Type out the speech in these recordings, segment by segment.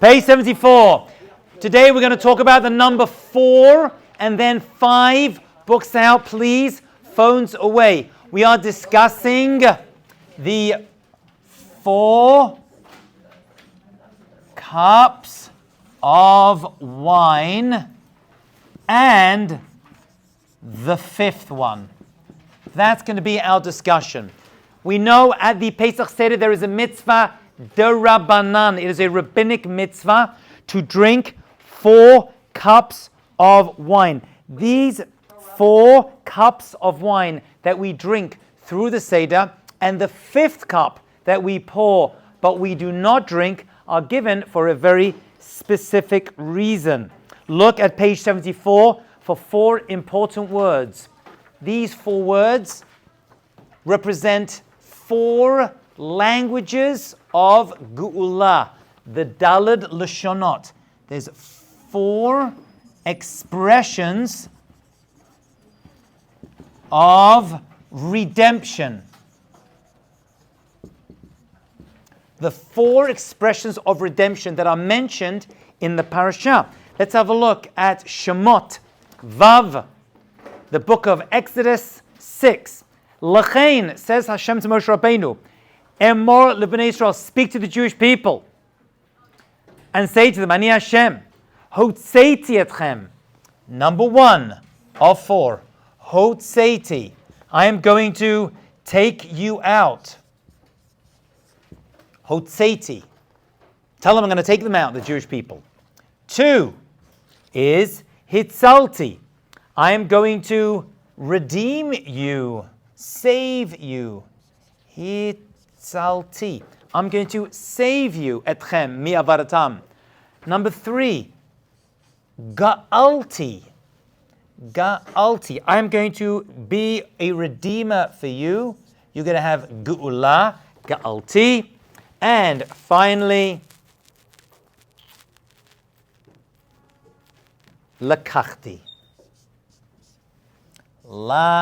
Page 74. Today we're going to talk about the number 4 and then 5. Books out, please. Phones away. We are discussing the 4 cups of wine and the 5th one. That's going to be our discussion. We know at the Pesach Seder there is a mitzvah d'Rabbanan. It is a rabbinic mitzvah to drink 4 cups of wine. These 4 cups of wine that we drink through the Seder and the 5th cup that we pour but we do not drink are given for a very specific reason. Look at page 74 for 4 important words. These 4 words represent 4 languages of Geula, the Daled Lashonot. There's 4 expressions of redemption. The 4 expressions of redemption that are mentioned in the parasha. Let's have a look at Shemot Vav, the book of Exodus 6. Lachain, says Hashem to Moshe Rabbeinu, Emor L'bnei Israel, speak to the Jewish people and say to them, Ani Hashem, Hotzeiti etchem. Number 1 of 4, Hotzeiti, I am going to take you out. Hotzeiti, tell them I'm going to take them out, the Jewish people. 2 is Hitzalti, I am going to redeem you, save you. Hitzalti, I'm going to save you. Etchem mi avaratam. Number 3, Ga'alti. Ga'alti, I am going to be a redeemer for you. You're going to have Geula, Ga'alti. And finally, Lakachti. Lakachti.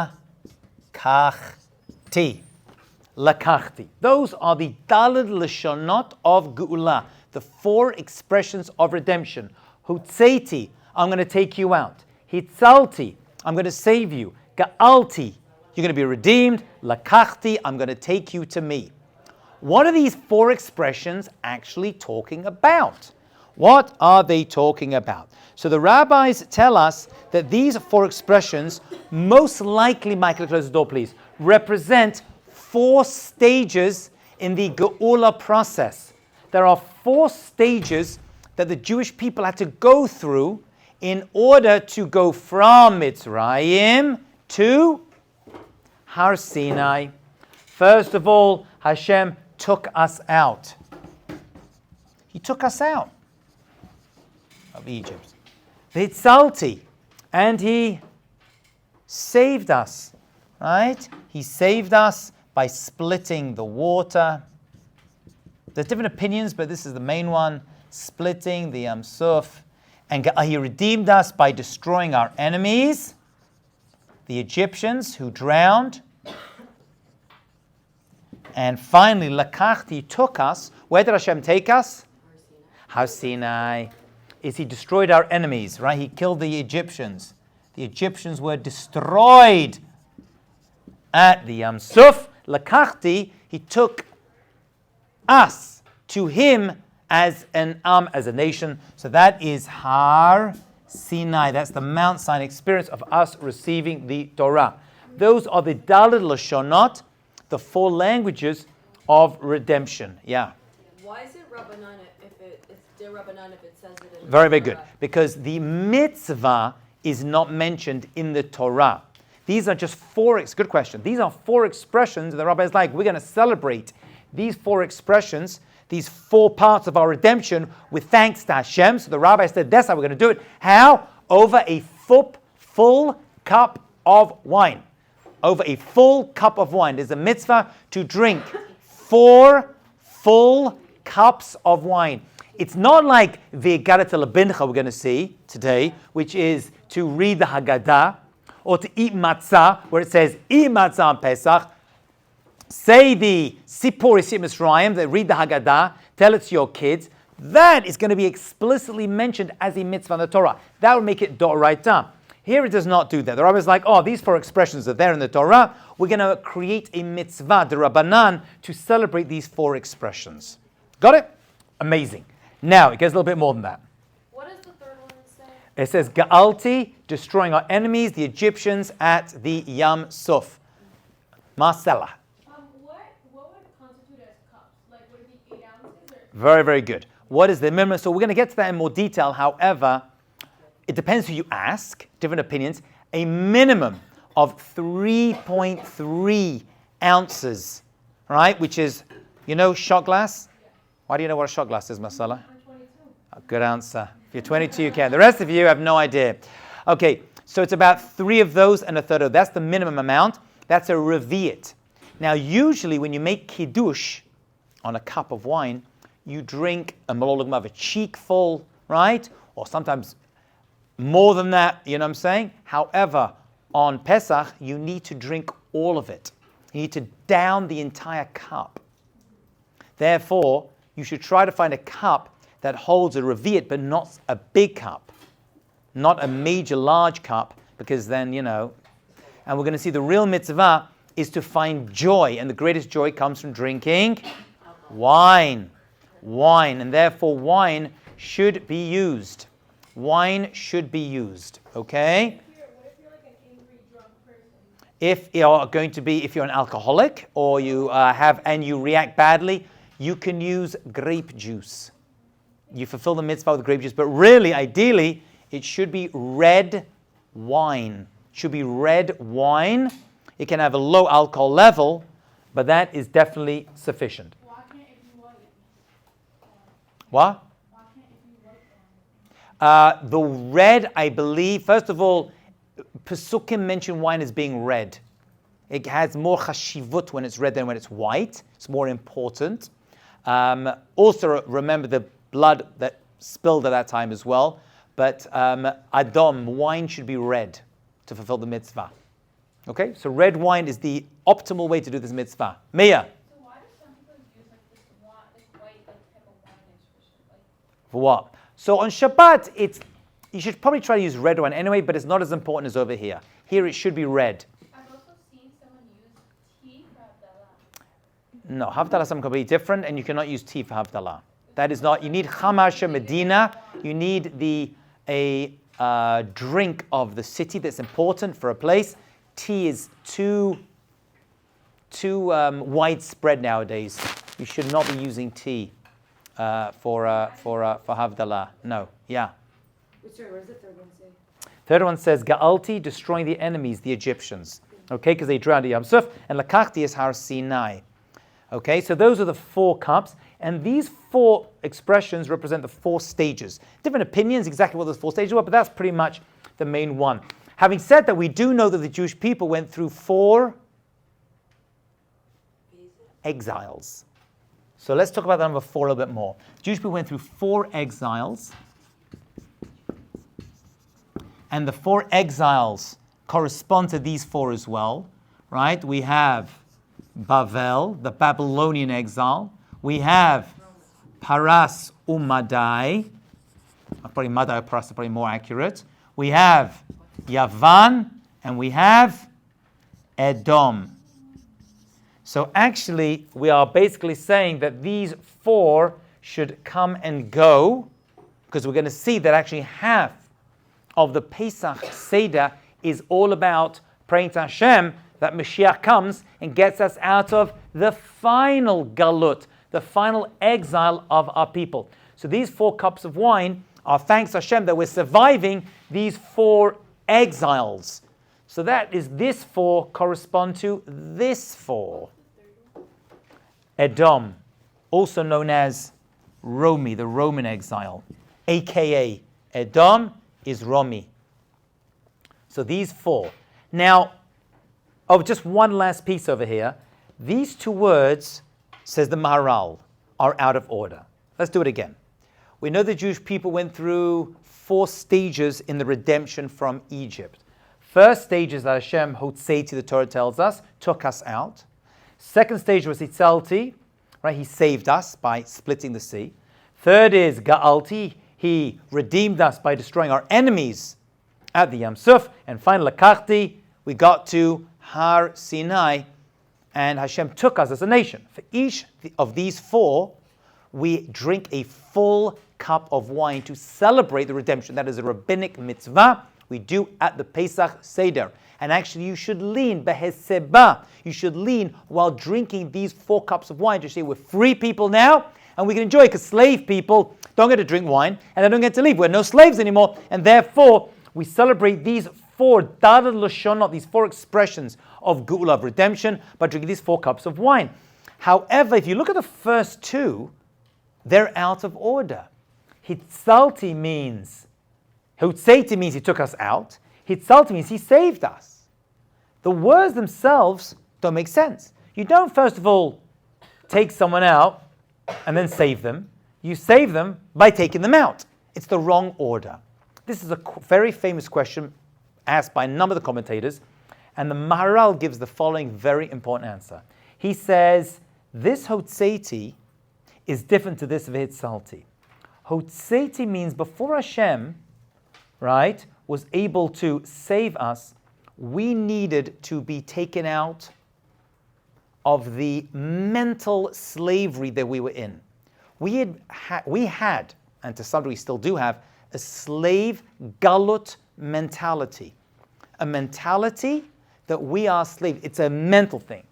Lakachti. Those are the Daled Lashonot of Geula, the 4 expressions of redemption. Hutzeiti, I'm going to take you out. Hitzalti, I'm going to save you. Ga'alti, you're going to be redeemed. Lakachti, I'm going to take you to me. What are these 4 expressions actually talking about? What are they talking about? So the rabbis tell us that these 4 expressions most likely, Michael, close the door please, represent 4 stages in the Geula process. There are 4 stages that the Jewish people had to go through in order to go from Mitzrayim to Har Sinai. First of all, Hashem took us out. He took us out of Egypt. Hitzalti, and he saved us, right? He saved us by splitting the water. There's different opinions, but this is the main one, splitting the Yam Suf. And he redeemed us by destroying our enemies, the Egyptians who drowned. And finally, Lakachti took us. Where did Hashem take us? Har Sinai. Is he destroyed our enemies, right? He killed the Egyptians. The Egyptians were destroyed at the Yam Suf. Lakachti, he took us to him as an as a nation. So that is Har Sinai. That's the Mount Sinai experience of us receiving the Torah. Those are the Daled Lashonot, the 4 languages of redemption. Yeah. Why is it Rabbanan if it's Rabbanan if it says it in Very, very good. Because the mitzvah is not mentioned in the Torah. These are just 4, good question. These are 4 expressions the rabbi is like, we're going to celebrate these 4 expressions, these 4 parts of our redemption with thanks to Hashem. So the rabbi said, that's how we're going to do it. How? Over a full cup of wine. Over a full cup of wine. There's a mitzvah to drink 4 full cups of wine. It's not like V'galut L'bincha we're going to see today, which is to read the Haggadah, or to eat matzah, where it says, eat matzah on Pesach, say the Sipur Yetziat Mitzrayim, that read the Haggadah, tell it to your kids. that is going to be explicitly mentioned as a mitzvah in the Torah. That would make it d'oraita. Here it does not do that. The Rabbi is like, oh, these 4 expressions are there in the Torah. We're going to create a mitzvah, d'Rabbanan, to celebrate these 4 expressions. Got it? Amazing. Now, it goes a little bit more than that. What does the third one say? It says, Ga'alti, destroying our enemies, the Egyptians, at the Yam Suf. Marcella. What would constitute as cups? Like, would it be 8 ounces? Or? Very, very good. What is the minimum? So we're going to get to that in more detail. However, it depends who you ask, different opinions. A minimum of 3.3 ounces, right? Which is, shot glass? Why do you know what a shot glass is, Marcella? I'm 22. Good answer. If you're 22, you can. The rest of you have no idea. Okay, so it's about 3 of those and a third of those. That's the minimum amount. That's a revi'it. Now, usually when you make kiddush on a cup of wine, you drink a malolagma of a cheekful, right? Or sometimes more than that, you know what I'm saying? However, on Pesach, you need to drink all of it. You need to down the entire cup. Therefore, you should try to find a cup that holds a revi'it, but not a big cup, not a major large cup, because then, and we're going to see the real mitzvah is to find joy, and the greatest joy comes from drinking wine. And therefore wine should be used. Wine should be used, okay? What if you're like an angry, drunk person? If you're an alcoholic, or you you react badly, you can use grape juice. You fulfill the mitzvah with grape juice, but really, ideally, it should be red wine. It should be red wine. It can have a low alcohol level, but that is definitely sufficient. Why can't it be white? What? Why can't it be white? The red, I believe, first of all, Pesukim mention wine as being red. It has more chashivut when it's red than when it's white. It's more important. Also, remember the blood that spilled at that time as well. But Adom, wine should be red to fulfill the mitzvah. Okay, so red wine is the optimal way to do this mitzvah. Mia. So why do some people use like this white type of wine expression? For what? So on Shabbat, you should probably try to use red wine anyway, but it's not as important as over here. Here it should be red. I've also seen someone use tea for Havdalah. No, Havdalah is something completely different, and you cannot use tea for Havdalah. That is not, you need Chamasha Medina, you need a drink of the city that's important for a place. Tea is too widespread nowadays. You should not be using tea for Havdalah. No, yeah. Sorry, what does the third one say? Third one says, Ga'alti, destroying the enemies, the Egyptians. Okay, because they drowned at Yam Suf, and Lakachti is Har Sinai. Okay, so those are the 4 cups, and these 4 expressions represent the 4 stages. Different opinions exactly what those 4 stages were, but that's pretty much the main one. Having said that, we do know that the Jewish people went through 4 exiles. So let's talk about that number 4 a little bit more. Jewish people went through 4 exiles, and the 4 exiles correspond to these 4 as well, right? We have Bavel, the Babylonian exile. We have Paras Umadai. Probably Madai Paras is probably more accurate. We have Yavan, and we have Edom. So actually, we are basically saying that these 4 should come and go, because we're going to see that actually half of the Pesach Seder is all about praying to Hashem that Mashiach comes and gets us out of the final galut, the final exile of our people. So these 4 cups of wine are thanks to Hashem that we're surviving these 4 exiles. So that is this 4 correspond to this 4. Edom, also known as Romi, the Roman exile, aka Edom is Romi. So these 4. Now, just one last piece over here. These 2 words, says the Maharal, are out of order. Let's do it again. We know the Jewish people went through 4 stages in the redemption from Egypt. First stage is that Hashem, Hotzeti, the Torah tells us, took us out. Second stage was Hitzalti, right? He saved us by splitting the sea. Third is Ga'alti. He redeemed us by destroying our enemies at the Yam Suf. And finally, Lakachti, we got to Har Sinai, and Hashem took us as a nation. For each of these four, we drink a full cup of wine to celebrate the redemption. That is a rabbinic mitzvah we do at the Pesach Seder. And actually, you should lean, beheseba, you should lean while drinking these 4 cups of wine to say we're free people now, and we can enjoy it, because slave people don't get to drink wine, and they don't get to leave. We're no slaves anymore, and therefore, we celebrate these 4 daled lashonot, these 4 expressions of geula, of redemption, by drinking these 4 cups of wine. However, if you look at the first 2, they're out of order. Hitzalti means, Hutzeiti means he took us out. Hitzalti means he saved us. The words themselves don't make sense. You don't, first of all, take someone out and then save them. You save them by taking them out. It's the wrong order. This is a very famous question asked by a number of the commentators, and the Maharal gives the following very important answer. He says, this Hotzeiti is different to this V'hitzalti. Hotzeiti means before Hashem, right, was able to save us, we needed to be taken out of the mental slavery that we were in. We had, and to some degree still do have, a slave galut mentality. A mentality that we are slaves. It's a mental thing.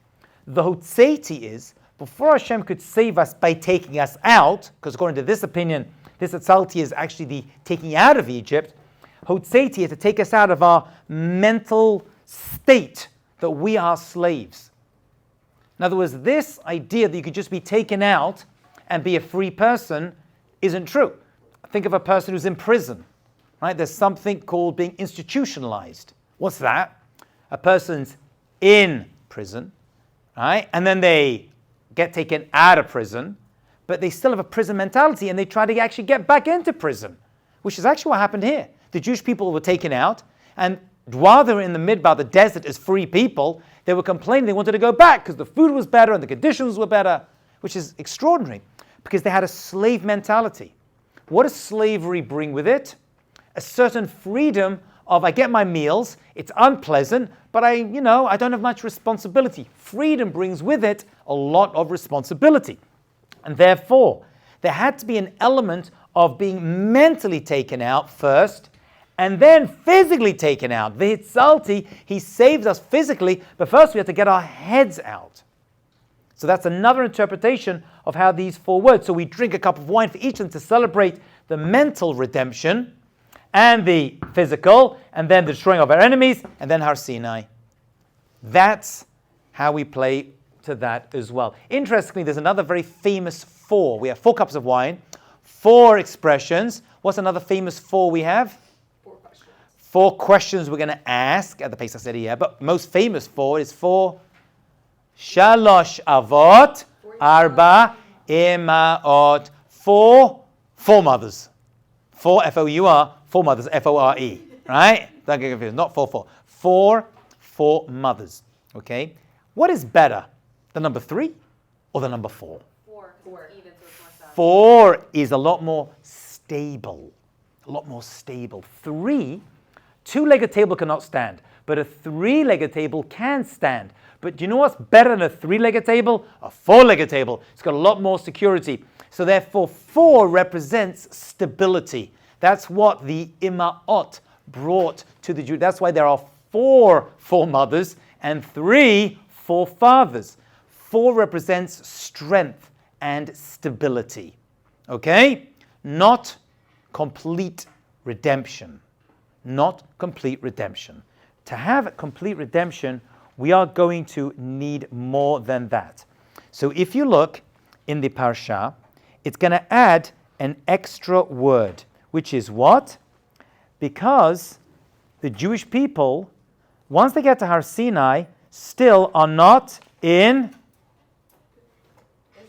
The Hotzeiti is, before Hashem could save us by taking us out, because according to this opinion, this Hitzalti is actually the taking out of Egypt, Hotzeiti is to take us out of our mental state that we are slaves. In other words, this idea that you could just be taken out and be a free person isn't true. Think of a person who's in prison, right? There's something called being institutionalized. What's that? A person's in prison, right? And then they get taken out of prison, but they still have a prison mentality, and they try to actually get back into prison, which is actually what happened here. The Jewish people were taken out, and while they were in the Midbar, the desert, as free people, they were complaining they wanted to go back because the food was better and the conditions were better, which is extraordinary, because they had a slave mentality. What does slavery bring with it? A certain freedom of, I get my meals, it's unpleasant, but I don't have much responsibility. Freedom brings with it a lot of responsibility. And therefore, there had to be an element of being mentally taken out first, and then physically taken out. The Hitzalti, he saved us physically, but first we had to get our heads out. So that's another interpretation of how these 4 words. So we drink a cup of wine for each of them to celebrate the mental redemption and the physical, and then the destroying of our enemies, and then Har Sinai. That's how we play to that as well. Interestingly, there's another very famous 4. We have 4 cups of wine, 4 expressions. What's another famous 4 we have? 4 questions we're going to ask at the Pesach Seder, yeah, but most famous 4 is 4 Shalosh Avot, Arba Imaot, 4 mothers. 4 F-O-U-R, 4 mothers, F-O-R-E, right? Don't get confused, not 4. 4 mothers, okay? What is better, the number 3 or the number 4? 4. 4. Even, so it's more solid. 4 is a lot more stable. 3, 2-legged table cannot stand, but a 3-legged table can stand. But do you know what's better than a 3-legged table? A 4-legged table. It's got a lot more security. So therefore, 4 represents stability. That's what the Ima'ot brought to the Jew. That's why there are 4 mothers and 3 forefathers. 4 represents strength and stability. Okay? Not complete redemption. Not complete redemption. To have complete redemption, we are going to need more than that. So if you look in the Parsha, it's going to add an extra word, which is what? Because the Jewish people, once they get to Har Sinai, still are not in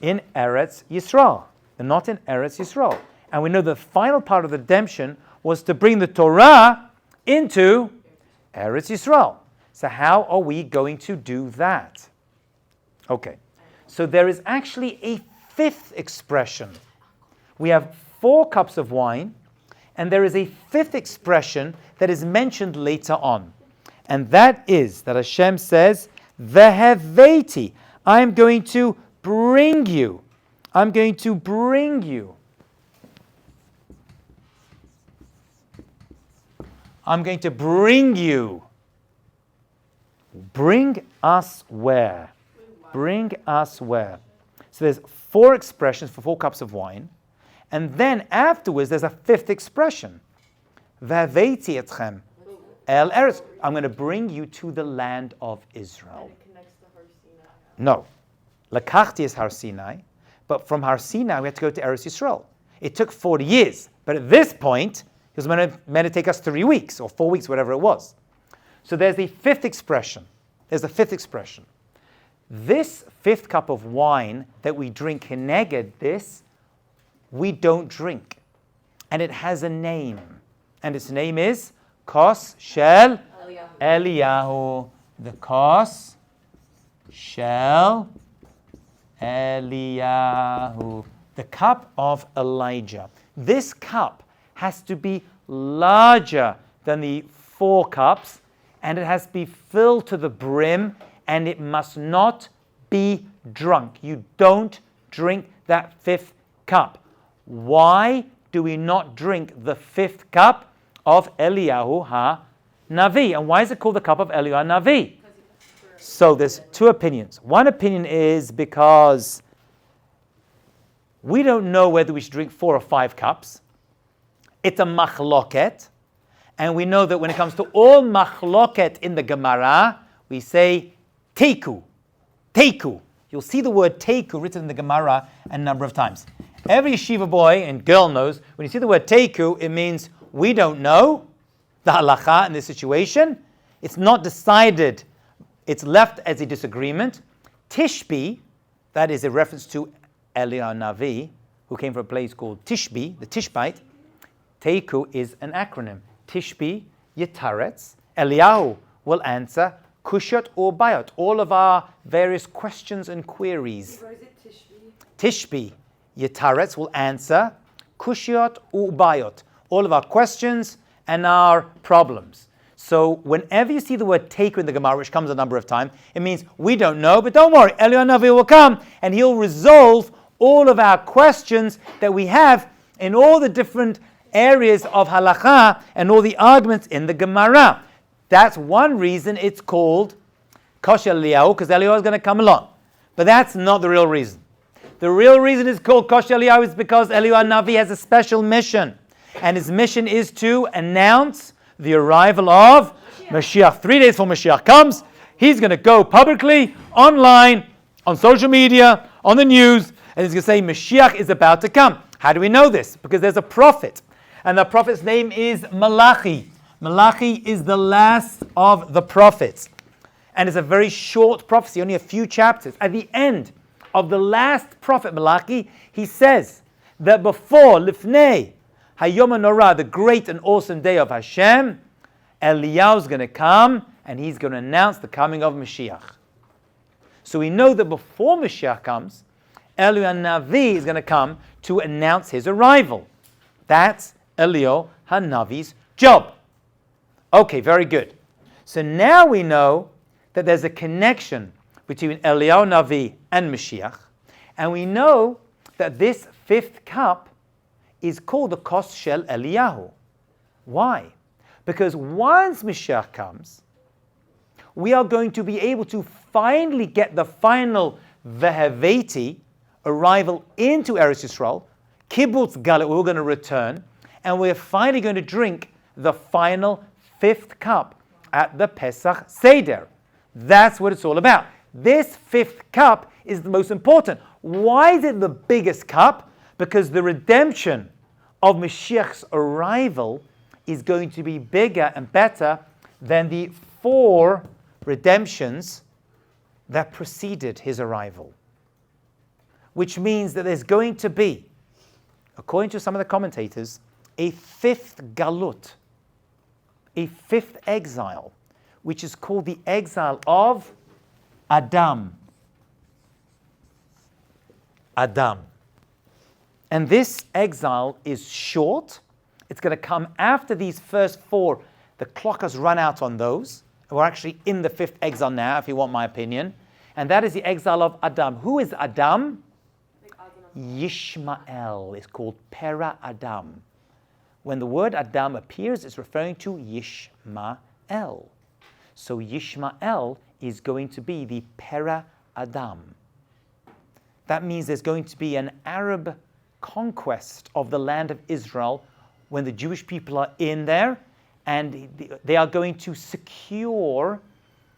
Eretz Yisrael. They're not in Eretz Yisrael. And we know the final part of the redemption was to bring the Torah into Eretz Yisrael. So how are we going to do that? Okay. So there is actually a 5th expression, We have 4 cups of wine, and there is a 5th expression that is mentioned later on. And that is that Hashem says, Veheveti, I'm going to bring you. I'm going to bring you. I'm going to bring you. Bring us where? Bring us where? So there's 4 expressions for 4 cups of wine. And then afterwards, there's a 5th expression. V'haveiti etchem el eretz. I'm going to bring you to the land of Israel. And it connects to Har Sinai. No. Lakachti is Har Sinai. But from Har Sinai, we had to go to Eretz Yisrael. It took 40 years. But at this point, it was meant to take us 3 weeks or 4 weeks, whatever it was. So there's the 5th expression. There's the 5th expression. This 5th cup of wine that we drink keneged this, we don't drink. And it has a name. And its name is Kos Shel Eliyahu. The Kos Shel Eliyahu. The cup of Elijah. This cup has to be larger than the 4 cups, and it has to be filled to the brim, and it must not be drunk. You don't drink that 5th cup. Why do we not drink the 5th cup of Eliyahu ha-Navi? And why is it called the cup of Eliyahu ha-Navi? So there's 2 opinions. One opinion is because we don't know whether we should drink 4 or 5 cups. It's a machloket. And we know that when it comes to all machloket in the Gemara, we say teiku. Teiku. You'll see the word teiku written in the Gemara a number of times. Every yeshiva boy and girl knows when you see the word teiku, it means we don't know the halacha in this situation. It's not decided. It's left as a disagreement. Tishbi, that is a reference to Eliyahu Navi, who came from a place called Tishbi, the Tishbite. Teiku is an acronym. Tishbi, Yitaretz. Eliyahu will answer Kushyot or Bayot, all of our various questions and queries. Or is it Tishbi? Tishbi, Yitaretz will answer Kushyot or Bayot, all of our questions and our problems. So whenever you see the word teiku in the Gemara, which comes a number of times, it means we don't know, but don't worry, Eliyahu Navi will come and he'll resolve all of our questions that we have in all the different areas of halakha and all the arguments in the Gemara. That's one reason it's called Kosh Eliyahu, because Eliyahu is going to come along. But that's not the real reason. The real reason it's called Kosh Eliyahu is because Eliyahu Navi has a special mission. And his mission is to announce the arrival of Mashiach. 3 days before Mashiach comes, he's going to go publicly, online, on social media, on the news, and he's going to say Mashiach is about to come. How do we know this? Because there's a prophet. And the prophet's name is Malachi. Malachi is the last of the prophets. And it's a very short prophecy, only a few chapters. At the end of the last prophet, Malachi, he says that before Lifnei Hayom HaNorah, the great and awesome day of Hashem, Eliyahu is going to come and he's going to announce the coming of Mashiach. So we know that before Mashiach comes, Eliyahu Navi is going to come to announce his arrival. That's Eliyahu HaNavi's job. Okay, very good. So now we know that there's a connection between Eliyahu Navi and Mashiach, and we know that this 5th cup is called the Kos Shel Eliyahu. Why? Because once Mashiach comes, we are going to be able to finally get the final Veheveti, arrival into Eretz Yisrael, Kibbutz Galut, we're going to return, and we're finally going to drink the final 5th cup at the Pesach Seder. That's what it's all about. This 5th cup is the most important. Why is it the biggest cup? Because the redemption of Mashiach's arrival is going to be bigger and better than the 4 redemptions that preceded his arrival. Which means that there's going to be, according to some of the commentators, a 5th galut, a 5th exile, which is called the exile of Adam. Adam. And this exile is short. It's going to come after these first 4. The clock has run out on those. We're actually in the 5th exile now, if you want my opinion. And that is the exile of Adam. Who is Adam? Yishmael is called Pera Adam. When the word Adam appears, it's referring to Yishmael. So Yishmael is going to be the Pera Adam. That means there's going to be an Arab conquest of the land of Israel when the Jewish people are in there, and they are going to secure,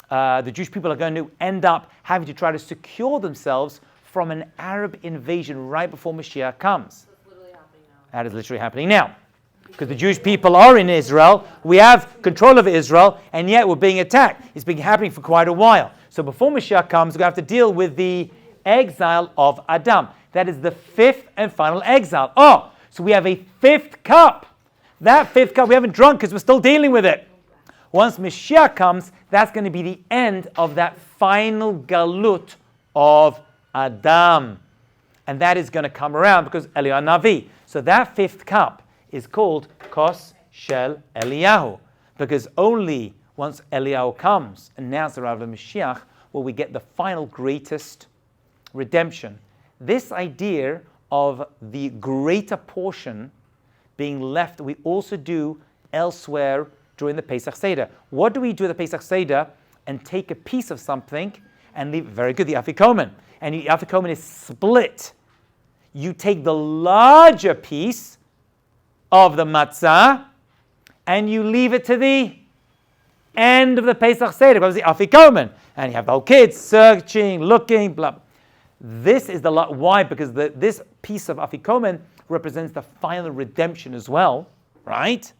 the Jewish people are going to end up having to try to secure themselves from an Arab invasion right before Mashiach comes. That's literally happening now. That is literally happening now. Because the Jewish people are in Israel, we have control of Israel, and yet we're being attacked. It's been happening for quite a while. So before Mashiach comes, we're going to have to deal with the exile of Adam. That is the 5th and final exile. Oh, so we have a 5th cup. That 5th cup we haven't drunk because we're still dealing with it. Once Mashiach comes, that's going to be the end of that final galut of Adam. And that is going to come around because Eliyahu Navi. So that 5th cup is called Kos Shel Eliyahu, because only once Eliyahu comes and announces the arrival of Mashiach will we get the final greatest redemption. This idea of the greater portion being left, we also do elsewhere during the Pesach Seder. What do we do at the Pesach Seder? And take a piece of something and leave, very good, the afikomen. And the afikomen is split. You take the larger piece of the matzah, and you leave it to the end of the Pesach Seder, because the afikomen, and you have the whole kids searching, looking, blah. This is the why? Because this piece of afikomen represents the final redemption as well, right?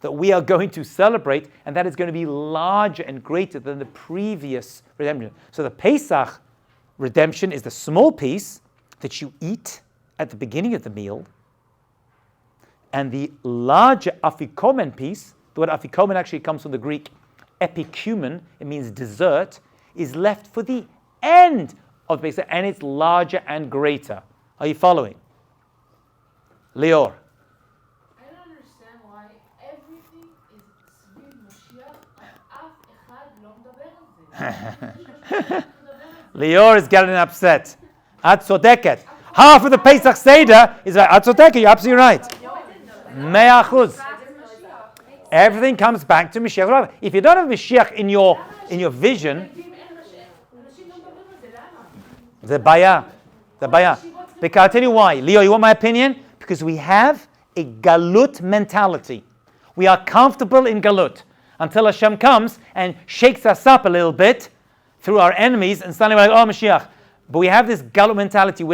That we are going to celebrate, and that is going to be larger and greater than the previous redemption. So the Pesach redemption is the small piece that you eat at the beginning of the meal. And the larger afikomen piece, the word afikomen actually comes from the Greek epikumen, it means dessert, is left for the end of the Pesach, and it's larger and greater. Are you following? Lior. I don't understand why everything is סביב משיח, אף אחד לא מדבר על זה. Lior is getting upset. At tzodeket. Half of the Pesach Seder is at tzodeket. You're absolutely right. Mea achuz. Everything comes back to Mashiach. If you don't have Mashiach in your vision, the baya. Because I'll tell you why. Leo, you want my opinion? Because we have a galut mentality. We are comfortable in galut until Hashem comes and shakes us up a little bit through our enemies, and suddenly we're like, oh, Mashiach. But we have this galut mentality.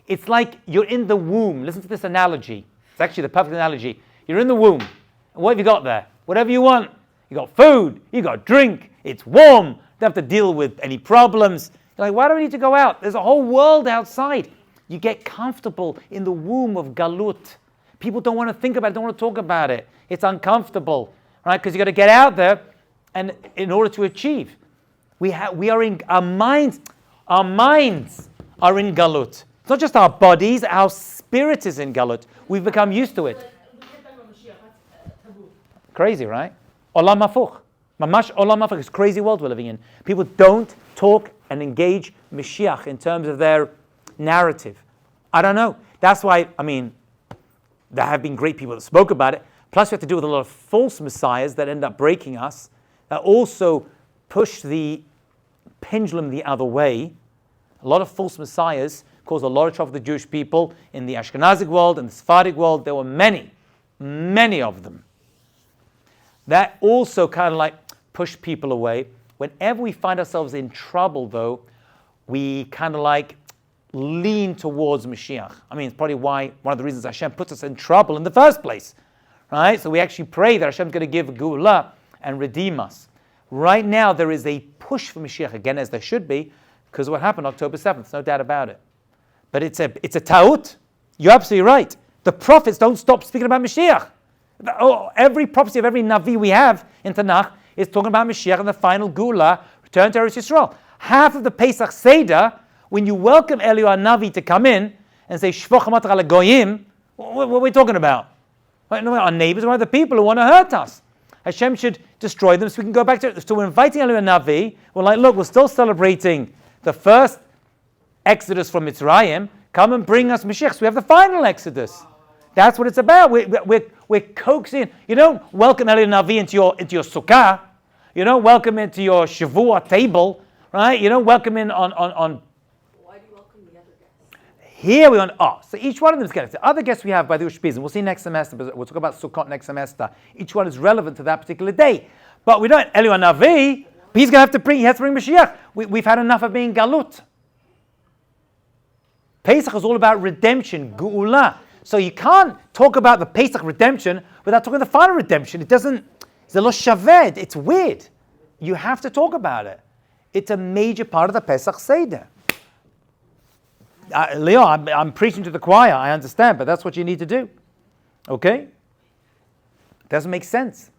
It's like you're in the womb. Listen to this analogy. It's actually the perfect analogy. You're in the womb. And what have you got there? Whatever you want. You got food. You got drink. It's warm. You don't have to deal with any problems. You're like, why do we need to go out? There's a whole world outside. You get comfortable in the womb of galut. People don't want to think about it. Don't want to talk about it. It's uncomfortable, right? Because you got to get out there, and in order to achieve, we are in our minds. Our minds are in galut. It's not just our bodies. Our spirit is in galut. We've become used to it. Crazy, right? Olam hafuch. Mamash olam hafuch. It's a crazy world we're living in. People don't talk and engage Mashiach in terms of their narrative. I don't know. That's why, there have been great people that spoke about it. Plus, we have to deal with a lot of false messiahs that end up breaking us, that also push the pendulum the other way. A lot of false messiahs caused a lot of trouble for the Jewish people in the Ashkenazic world and the Sephardic world. There were many of them. That also kind of like pushed people away. Whenever we find ourselves in trouble, though, we kind of like lean towards Mashiach. It's probably one of the reasons Hashem puts us in trouble in the first place, right? So we actually pray that Hashem's going to give Geulah and redeem us. Right now, there is a push for Mashiach, again, as there should be, because of what happened October 7th, no doubt about it. But it's a ta'ut. You're absolutely right. The prophets don't stop speaking about Mashiach. Every prophecy of every Navi we have in Tanakh is talking about Mashiach and the final Geulah, return to Eretz Yisrael. Half of the Pesach Seder, when you welcome Eliyahu Navi to come in, and say, Shvoch matar ala goyim, what are we talking about? No, our neighbors are the people who want to hurt us. Hashem should destroy them so we can go back to it. So we're inviting Eliyahu Navi. We're like, look, we're still celebrating the first exodus from Mitzrayim. Come and bring us Mashiach. So we have the final exodus. That's what it's about. We're coaxing. You don't welcome Eliyahu Navi into your sukkah. You don't welcome into your Shavua table, right? You don't welcome in on. Why do you welcome the other guests? Here we want. So each one of them is getting. The other guests we have by the Ushpizim, we'll see next semester. But we'll talk about Sukkot next semester. Each one is relevant to that particular day. But we don't. Eliyahu Navi, he's going to have to bring. He has to bring Mashiach. We've had enough of being galut. Pesach is all about redemption, geula. So you can't talk about the Pesach redemption without talking about the final redemption. It doesn't. It's a lo shaved. It's weird. You have to talk about it. It's a major part of the Pesach Seder. Leo, I'm preaching to the choir. I understand, but that's what you need to do. Okay? Doesn't make sense.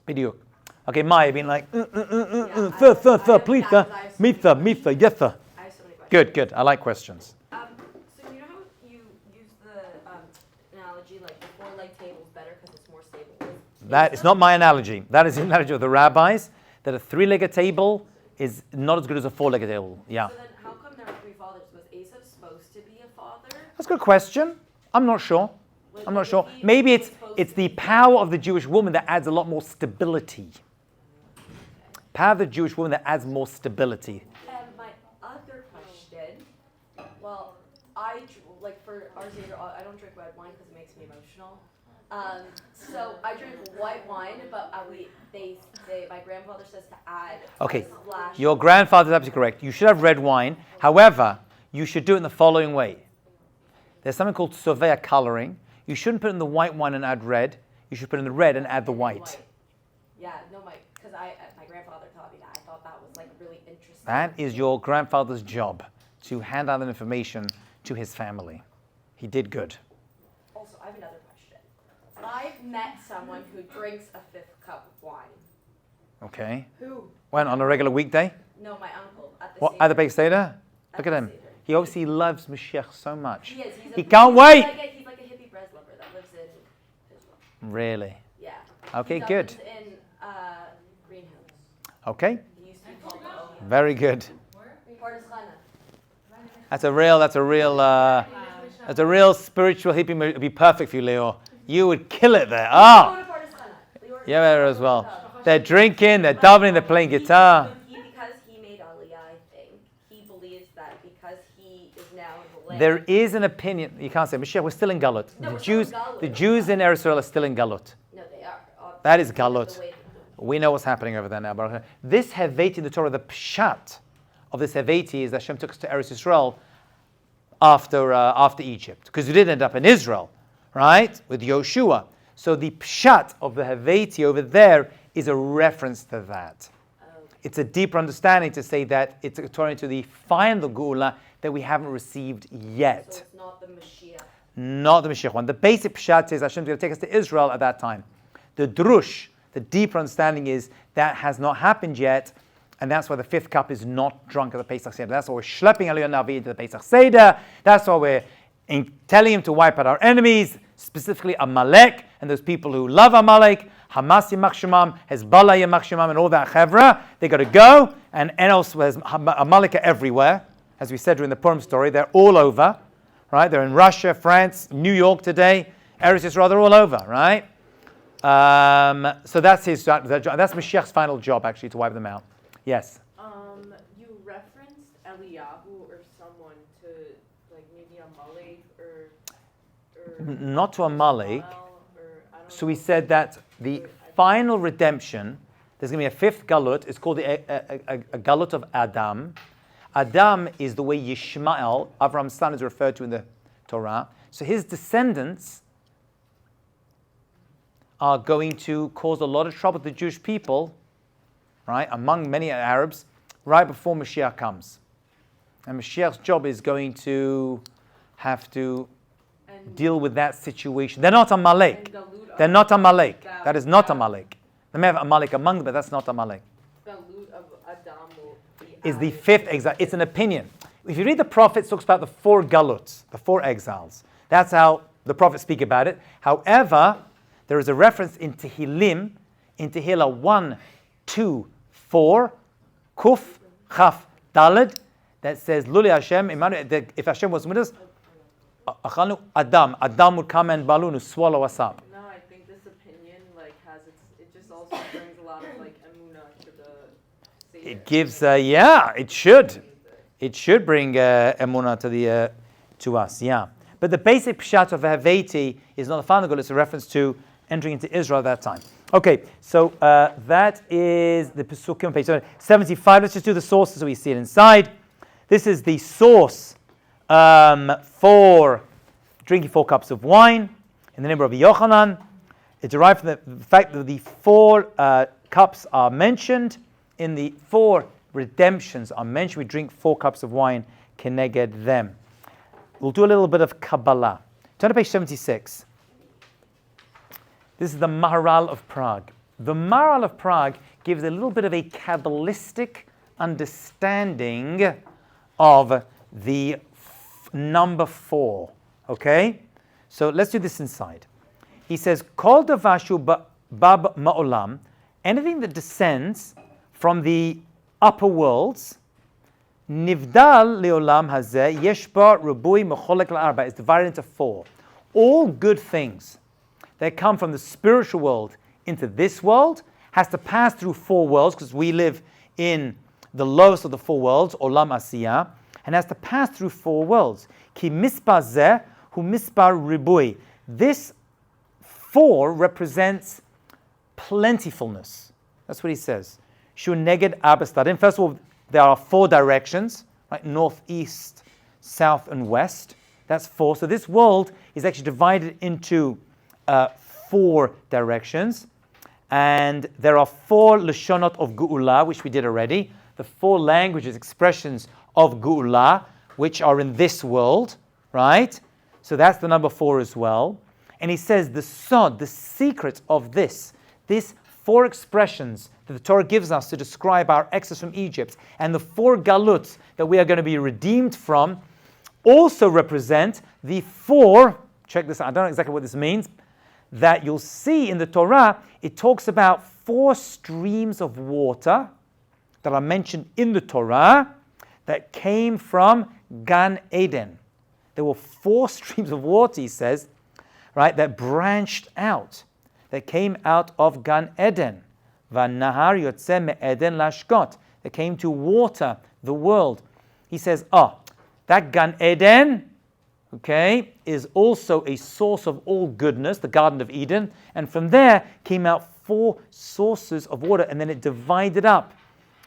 Bidiyuk. Okay, Maya being like, please, mitha, yetha. I have so many questions. Good. I like questions. So you know how you use the analogy like the four-leg table is better because it's more stable? That is not my analogy. That is the analogy of the rabbis, that a three-legged table is not as good as a four-legged table. Yeah. So then how come there were three fathers? Was Esau supposed to be a father? That's a good question. I'm not sure. Maybe it's the power of the Jewish woman that adds a lot more stability. Power of the Jewish woman that adds more stability. And my other question, well, for our Seder, I don't drink red wine because it makes me emotional. So I drink white wine, but my grandfather says to add. Okay, splash. your grandfather is absolutely correct. You should have red wine. However, you should do it in the following way. There's something called surveyor coloring. You shouldn't put in the white wine and add red. You should put in the red and add the white. Yeah, because my grandfather taught me that. I thought that was like really interesting. That is your grandfather's job, to hand out that information to his family. He did good. Also, I have another question. I've met someone who drinks a fifth cup of wine. Okay. Who? When, on a regular weekday? No, my uncle at the What, Seder. at the Pesach Seder? Look the at him. Seder. He obviously loves Mashiach so much. He is. He can't wait. He's like a hippie bread lover that lives in Israel. Really? Yeah. Okay, He good. lives in Green Hills. Okay. He used to be called Bohemian. Very good. Pardes Chana. That's a real spiritual hippie. It'd be perfect for you, Leo. You would kill it there. Go Oh, to Pardes Chana. yeah, there as well. They're drinking, they're davening, they're playing guitar. Because he made Aliyah, I think, he believes that because he is now in the land. There is an opinion. You can't say Mashiach. We're still in galut. No, The we're still in Jews, galut. the Jews in Eretz Israel are still in galut. No, they are. That is The galut. way- We know what's happening over there now. Baruch Hashem. This Heveti in the Torah, the pshat of this Heveti is that Hashem took us to Eretz Israel after Egypt, because we did end up in Israel, right, with Yoshua. So the pshat of the Heveti over there is a reference to that. It's a deeper understanding to say that it's according to the final Geula that we haven't received yet. So it's not the Mashiach. Not the Mashiach one. The basic pshat is Hashem's going to take us to Israel at that time. The drush, the deeper understanding is that has not happened yet, and that's why the fifth cup is not drunk at the Pesach Seder. That's why we're schlepping Eliyahu Navi into the Pesach Seder. That's why we're telling him to wipe out our enemies, specifically Amalek, and those people who love Amalek, Hamas Yimach Shemam, Hezbollah Yimach Shemam, and all that chevra. They got to go, and Enos was Amalek are everywhere. As we said during the Purim story, they're all over, right? They're in Russia, France, New York today, Eretz Yisrael, they're all over, right? So that's his job. That's Mashiach's final job, actually, to wipe them out. Yes. You referenced Eliyahu or someone to like maybe Amalek or Not to Amalek. or I don't So know. we said that the final redemption, there's going to be a fifth galut. It's called a galut of Adam. Adam is the way Yishmael, Abraham's son, is referred to in the Torah. So his descendants are going to cause a lot of trouble to the Jewish people, right, among many Arabs, right before Mashiach comes. And Mashiach's job is going to have to And deal with that situation. They're not Amalek. and galut They're of not Amalek. Adam- That is not Amalek. They may have Amalek among them, but that's not Amalek. galut of Adam will is the fifth exile. It's an opinion. If you read the prophets, it talks about the 4 galuts, the 4 exiles. That's how the prophets speak about it. However, there is a reference in Tehillim, in Tehillah 1, 2, 4, Kuf, Chaf, Daled, that says, Luli Hashem, if Hashem was with us, Adam would come and balloon, swallow us up. No, I think this opinion has it just also brings a lot of emunah to the Seder. It gives, it should. It should bring emunah to us, yeah. But the basic pshat of Haveti is not a final goal, it's a reference to entering into Israel at that time. Okay, so that is the Pesukim on page 75. Let's just do the sources so we see it inside. This is the source for drinking 4 cups of wine in the name of Rabbi Yochanan. It derived from the fact that the 4 cups are mentioned in the 4 redemptions are mentioned. We drink 4 cups of wine, keneged them. We'll do a little bit of Kabbalah. Turn to page 76. This is the Maharal of Prague. The Maharal of Prague gives a little bit of a Cabalistic understanding of the number 4. Okay? So let's do this inside. He says, Kol davashu bab ma'olam, anything that descends from the upper worlds, Nivdal leolam hazeh yeshba rubui mecholek la'arba, is divided into 4. All good things that come from the spiritual world into this world has to pass through 4 worlds, because we live in the lowest of the 4 worlds, olam asiyah, and has to pass through 4 worlds. Ki mispar zeh hu mispar ribui. This 4 represents plentifulness. That's what he says. Shu neged abastadim. First of all, there are 4 directions, right? North, east, south, and west. That's 4. So this world is actually divided into 4 directions. And there are 4 lashonot of Geula, which we did already. The 4 languages, expressions of Geula, which are in this world, right? So that's the number 4 as well. And he says the sod, the secret of this 4 expressions that the Torah gives us to describe our exodus from Egypt, and the 4 galuts that we are going to be redeemed from, also represent the 4, check this out, I don't know exactly what this means, that you'll see in the Torah. It talks about 4 streams of water that are mentioned in the Torah that came from Gan Eden. There were 4 streams of water, he says, right, that branched out, that came out of Gan Eden. V'nahar yotzeh me'eden lashkot, that came to water the world. He says, that Gan Eden, okay, is also a source of all goodness, the Garden of Eden, and from there came out 4 sources of water, and then it divided up,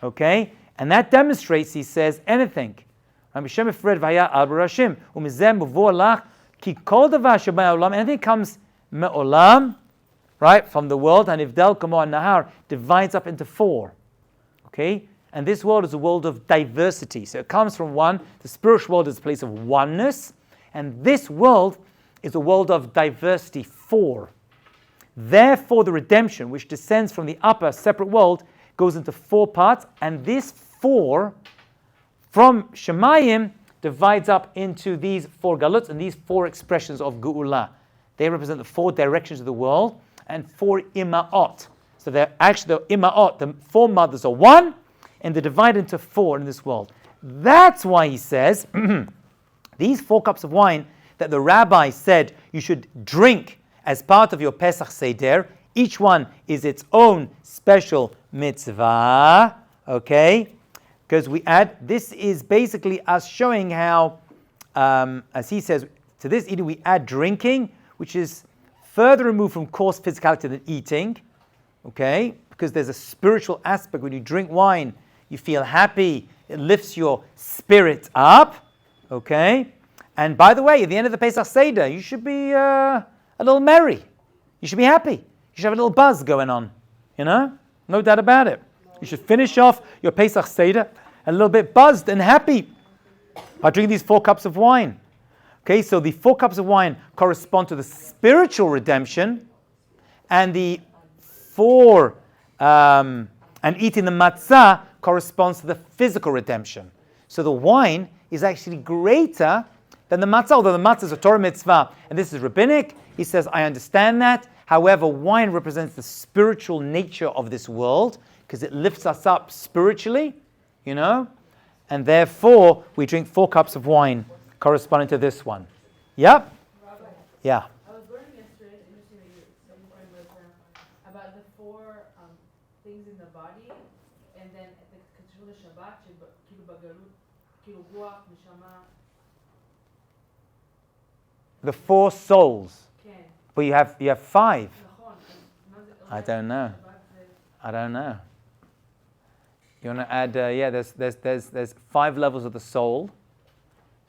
okay, and that demonstrates, he says, anything. Anything comes me'olam, right, from the world, and Ivdel Kamo Nahar divides up into 4. Okay? And this world is a world of diversity. So it comes from one, the spiritual world is a place of oneness, and this world is a world of diversity, 4. Therefore, the redemption, which descends from the upper separate world, goes into 4 parts, and this 4 from Shemayim divides up into these 4 galuts and these 4 expressions of Geula. They represent the 4 directions of the world and 4 ima'ot. So they're actually the ima'ot, the 4 mothers are 1, and they're divided into 4 in this world. That's why he says, these 4 cups of wine that the rabbi said you should drink as part of your Pesach Seder, each one is its own special mitzvah, okay? Because we add, this is basically us showing how, as he says, to this eating we add drinking, which is further removed from coarse physicality than eating, okay? Because there's a spiritual aspect. When you drink wine, you feel happy, it lifts your spirit up, okay? And by the way, at the end of the Pesach Seder, you should be a little merry. You should be happy. You should have a little buzz going on, you know? No doubt about it. You should finish off your Pesach Seder a little bit buzzed and happy by drinking these 4 cups of wine. Okay, so the 4 cups of wine correspond to the spiritual redemption, and the 4 and eating the matzah corresponds to the physical redemption. So the wine is actually greater than the matzah, although the matzah is a Torah mitzvah, and this is rabbinic. He says, I understand that. However, wine represents the spiritual nature of this world, because it lifts us up spiritually, and therefore we drink 4 cups of wine corresponding to this one. Yep? Rabbi, Yeah. I was learning yesterday, it's interesting that you find the term, about the 4 things in the body, and then the קשור לשבת, כאילו בגלות, כאילו רוח, נשמה. The 4 souls. כן. But you have 5. נכון. מה זה? I don't know. שבת זה... I don't know. You want to add, there's 5 levels of the soul.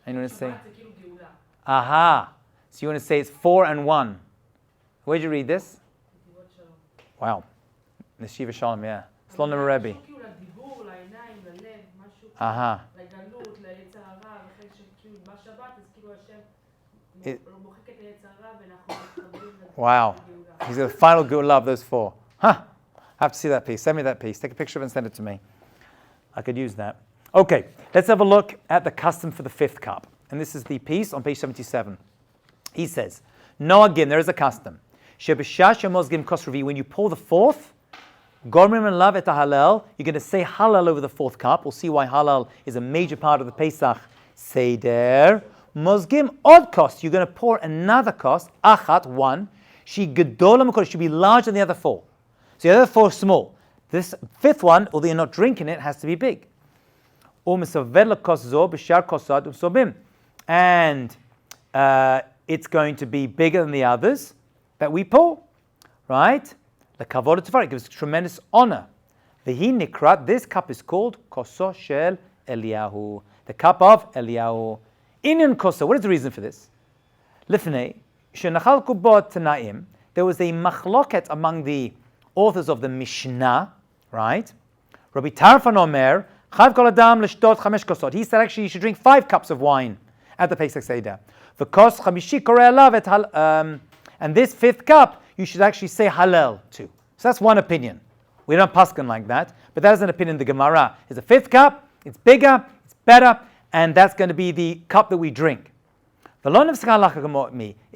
And you want to say, שבת זה כאילו גאולה. aha. So you want to say it's 4 and 1. Where'd you read this? נתיבות שלום. Wow. The Shiva Shalom, yeah. Slon Rebbe. קשור כאילו לדיבור, לעיניים, ללב, משהו Aha. לגלות, ליצר הרע, וכן שכאילו בשבת, אז כאילו השם מוחק את היצר הרע, ואנחנו מתחברים Wow. לגאולה. He's the final good love, those 4. Huh. I have to see that piece. Send me that piece. Take a picture of it and send it to me. I could use that. Okay, let's have a look at the custom for the 5th cup. And this is the piece on page 77. He says, no, again, there is a custom. When you pour the 4th, Gormim and love et halal, you're going to say halal over the 4th cup. We'll see why halal is a major part of the Pesach Seder. Mozgim odd cost, you're going to pour another cost, achat, 1. She gedola makol, should be larger than the other 4. So the other 4 are small. This 5th one, although you're not drinking it, has to be big. And it's going to be bigger than the others that we pour, right? The kavod tefar, it gives tremendous honor. V'hi nikrat, this cup is called koso shel Eliyahu, the cup of Eliyahu. Inyan koso, what is the reason for this? Lifnei, shenachalku bo tanaim, there was a machloket among the authors of the Mishnah, right? Rabbi Tarfon Omer, chav kol adam l'shtot 5 kosot. He said actually you should drink 5 cups of wine at the Pesach Seder. V'kos chamishi korei alav and this 5th cup you should actually say halal too. So that's one opinion. We don't paskin like that, but that is an opinion. The Gemara is a 5th cup. It's bigger, it's better, and that's going to be the cup that we drink. It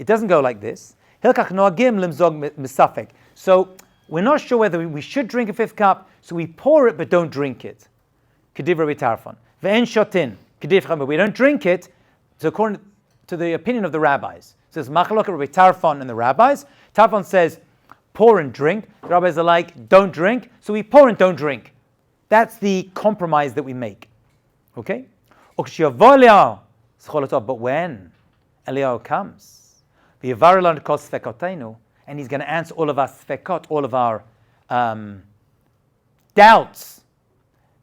doesn't go like this. So we're not sure whether we should drink a 5th cup, so we pour it but don't drink it. Kediv Rabbi Tarfon. Ve'en shotin. But we don't drink it, so according to the opinion of the rabbis. So it's machlok Rabbi Tarfon and the rabbis. Tarfon says, pour and drink. The rabbis are like, don't drink, so we pour and don't drink. That's the compromise that we make. Okay? But when Eliyahu comes, and he's going to answer all of our sfekot, all of our doubts.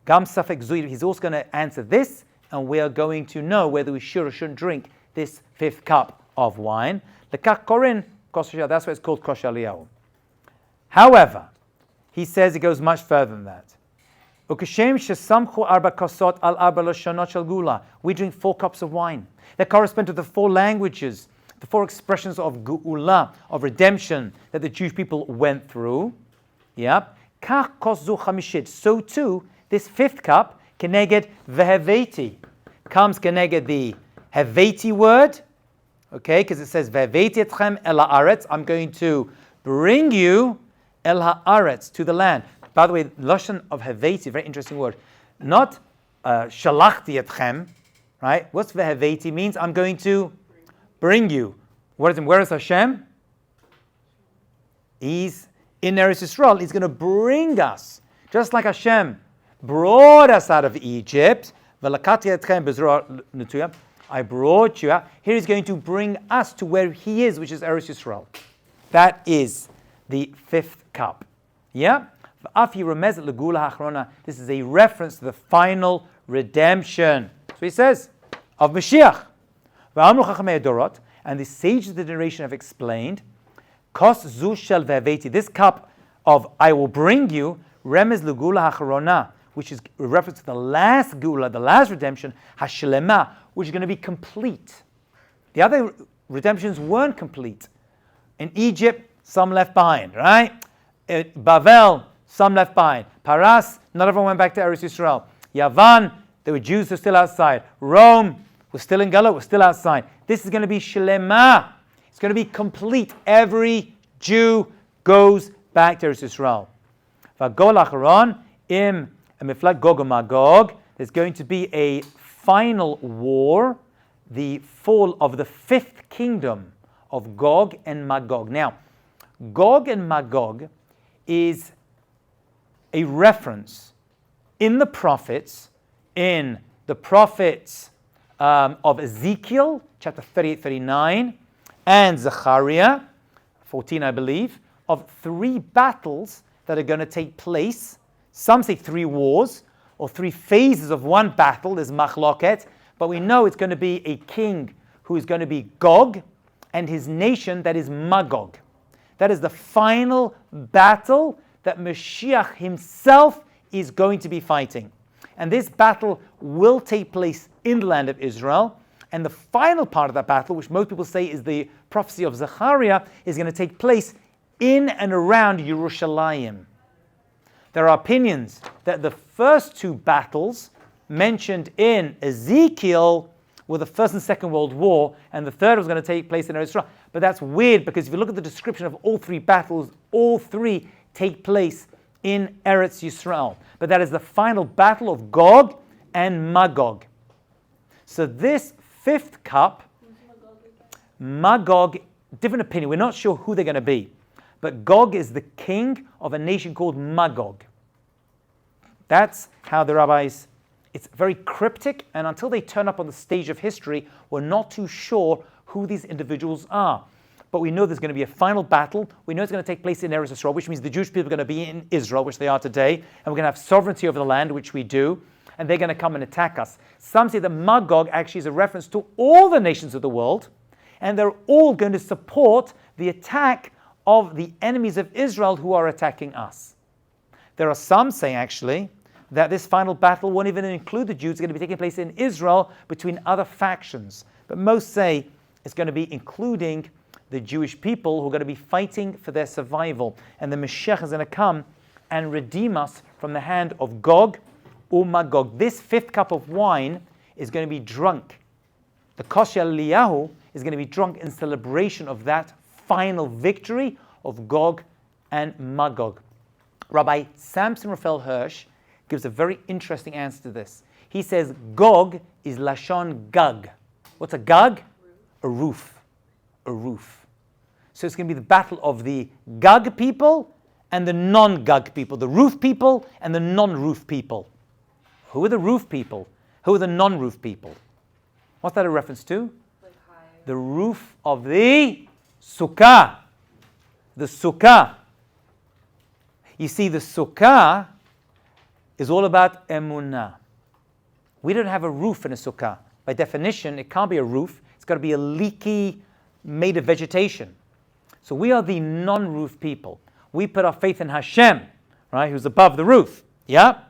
He's also going to answer this, and we are going to know whether we should or shouldn't drink this 5th cup of wine. That's why it's called Kosh Eliyahu. However, he says it goes much further than that. We drink 4 cups of wine that correspond to the 4 languages, the 4 expressions of geula, of redemption that the Jewish people went through. Yep. So too, this 5th cup, keneged veheveti, comes keneged the heveti word, okay, because it says veheveti etchem el haaretz, I'm going to bring you el haaretz, to the land. By the way, lashon of heveti, very interesting word. Not shalachti etchem, right? What's veheveti means? I'm going to bring you. Where is Hashem? He's in Eretz Yisrael. He's going to bring us, just like Hashem brought us out of Egypt. I brought you out. Here he's going to bring us to where he is, which is Eretz Yisrael. That is the 5th cup. Yeah? This is a reference to the final redemption. So he says, of Mashiach. And the sages of the generation have explained, Kos zu shel veheveti, this cup of I will bring you, remez legula hacharona, which is a reference to the last gula, the last redemption, hashlema, which is going to be complete. The other redemptions weren't complete. In Egypt, some left behind, right? Bavel, some left behind. Paras, not everyone went back to Eretz Yisrael. Yavan, there were Jews who were still outside. Rome was still in galut, was still outside. This is going to be shlema. It's going to be complete. Every Jew goes back to Eretz Yisrael. V'gol acharon im miflag Gog and Magog. There's going to be a final war, the fall of the fifth kingdom of Gog and Magog. Now, Gog and Magog is a reference in the prophets, of Ezekiel, chapter 38, 39, and Zechariah, 14, I believe, of 3 battles that are going to take place. Some say 3 wars, or 3 phases of one battle. There's machloket, but we know it's going to be a king who is going to be Gog, and his nation that is Magog. That is the final battle that Mashiach himself is going to be fighting. And this battle will take place in the land of Israel. And the final part of that battle, which most people say is the prophecy of Zechariah, is going to take place in and around Yerushalayim. There are opinions that the first 2 battles mentioned in Ezekiel were the First and Second World War, and the third was going to take place in Israel. But that's weird, because if you look at the description of all 3 battles, all 3 take place in Eretz Yisrael. But that is the final battle of Gog and Magog. So this 5th cup, Magog, different opinion. We're not sure who they're going to be. But Gog is the king of a nation called Magog. That's how the rabbis, it's very cryptic, and until they turn up on the stage of history, we're not too sure who these individuals are. But we know there's going to be a final battle. We know it's going to take place in Eretz Yisrael, which means the Jewish people are going to be in Israel, which they are today, and we're going to have sovereignty over the land, which we do, and they're going to come and attack us. Some say that Magog actually is a reference to all the nations of the world, and they're all going to support the attack of the enemies of Israel who are attacking us. There are some saying actually that this final battle won't even include the Jews. It's going to be taking place in Israel between other factions. But most say it's going to be including the Jewish people who are going to be fighting for their survival. And the Mashiach is going to come and redeem us from the hand of Gog or Magog. This 5th cup of wine is going to be drunk. The Kosher Eliyahu is going to be drunk in celebration of that final victory of Gog and Magog. Rabbi Samson Raphael Hirsch gives a very interesting answer to this. He says Gog is Lashon Gag. What's a Gag? A roof. A roof. So it's going to be the battle of the Gag people and the non-Gag people, the roof people and the non-roof people. Who are the roof people? Who are the non-roof people? What's that a reference to? Like high. The roof of the Sukkah. The Sukkah. You see, the Sukkah is all about emunah. We don't have a roof in a Sukkah. By definition, it can't be a roof. It's got to be a leaky, made of vegetation. So we are the non-roof people. We put our faith in Hashem, right, who's above the roof. Yeah?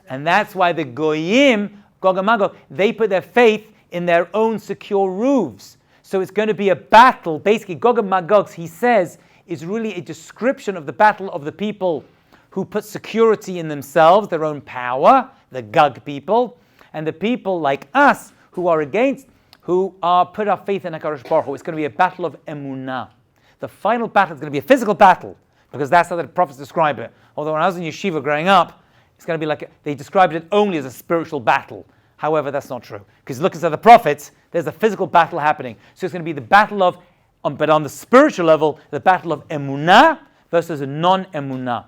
And that's why the Goyim, Gog and Magog, they put their faith in their own secure roofs. So it's going to be a battle. Basically, Gog and Magog, he says, is really a description of the battle of the people who put security in themselves, their own power, the Gog people, and the people like us who are against, who are put our faith in HaKadosh Baruch Hu. It's going to be a battle of emunah. The final battle is going to be a physical battle, because that's how the prophets describe it. Although when I was in yeshiva growing up, it's going to be like, they described it only as a spiritual battle. However, that's not true. Because look at the prophets, there's a physical battle happening. So it's going to be the battle of, but on the spiritual level, the battle of emunah versus a non-emunah.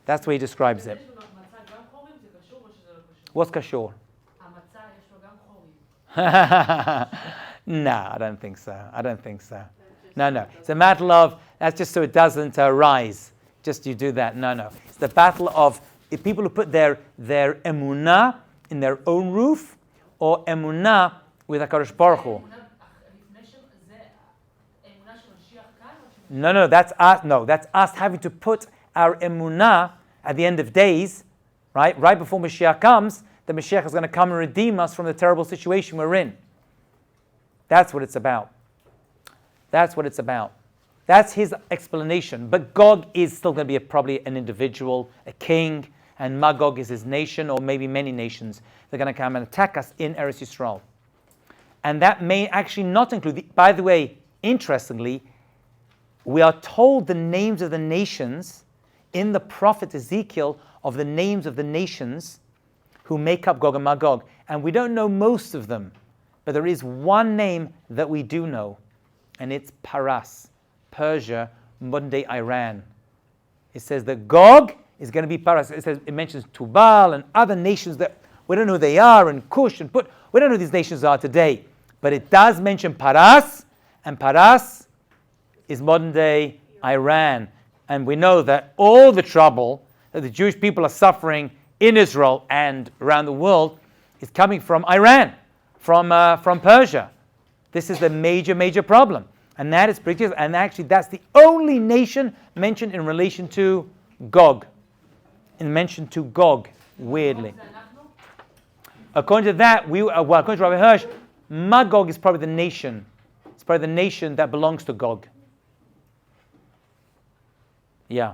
That's the way he describes it. What's kashor? No, I don't think so. I don't think so. No. It's a battle of, that's just so it doesn't rise. Just you do that. No. It's the battle of if people who put their emunah in their own roof, or emunah with HaKadosh Baruch Hu. No, that's us. No, that's us having to put our emunah at the end of days, right? Right before Mashiach comes, the Mashiach is going to come and redeem us from the terrible situation we're in. That's what it's about. That's what it's about. That's his explanation. But Gog is still going to be probably an individual, a king, and Magog is his nation, or maybe many nations. They're going to come and attack us in Eretz Yisrael. And that may actually not include, by the way, interestingly, we are told the names of the nations in the prophet Ezekiel of the names of the nations who make up Gog and Magog. And we don't know most of them, but there is one name that we do know, and it's Paras, Persia, modern-day Iran. It says that Gog is going to be Paras. It mentions Tubal and other nations that we don't know who they are, and Cush and Put. We don't know who these nations are today. But it does mention Paras, and Paras is modern-day Iran. And we know that all the trouble that the Jewish people are suffering in Israel and around the world is coming from Iran, from Persia. This is the major, major problem. And that is pretty, and actually that's the only nation mentioned in relation to Gog. Weirdly. According to that, according to Rabbi Hirsch, Magog is probably the nation. It's probably the nation that belongs to Gog. Yeah.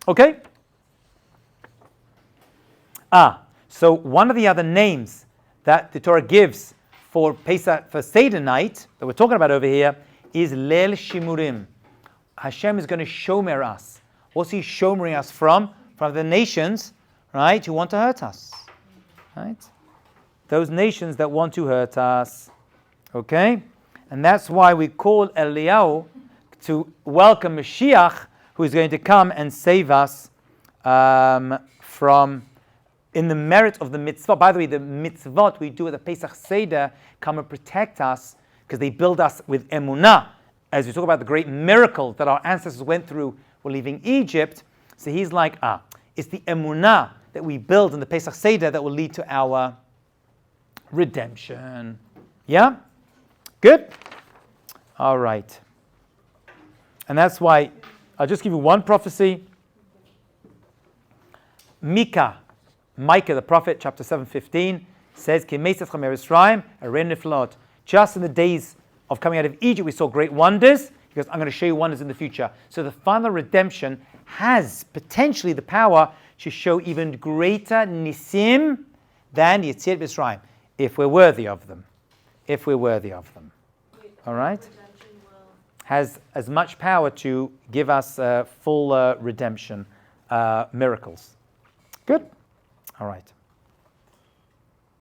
Okay? So one of the other names that the Torah gives for Pesach, for Seder night, that we're talking about over here, is Leil Shimurim. Hashem is going to shomer us. What's he shomering us from? From the nations, right, who want to hurt us. Right? Those nations that want to hurt us. Okay? And that's why we call Eliyahu to welcome Mashiach, who is going to come and save us from, in the merit of the mitzvah. By the way, the mitzvot we do at the Pesach Seder come and protect us because they build us with emunah. As we talk about the great miracle that our ancestors went through while leaving Egypt, so he's like, it's the emunah that we build in the Pesach Seder that will lead to our redemption. Yeah? Good? All right. And that's why, I'll just give you one prophecy. Micah the prophet, chapter 7:15, says, just in the days of coming out of Egypt, we saw great wonders. He goes, I'm going to show you wonders in the future. So the final redemption has potentially the power to show even greater nisim than Yetziat Mitzrayim, if we're worthy of them. If we're worthy of them. All right? Has as much power to give us full redemption miracles. Good? All right.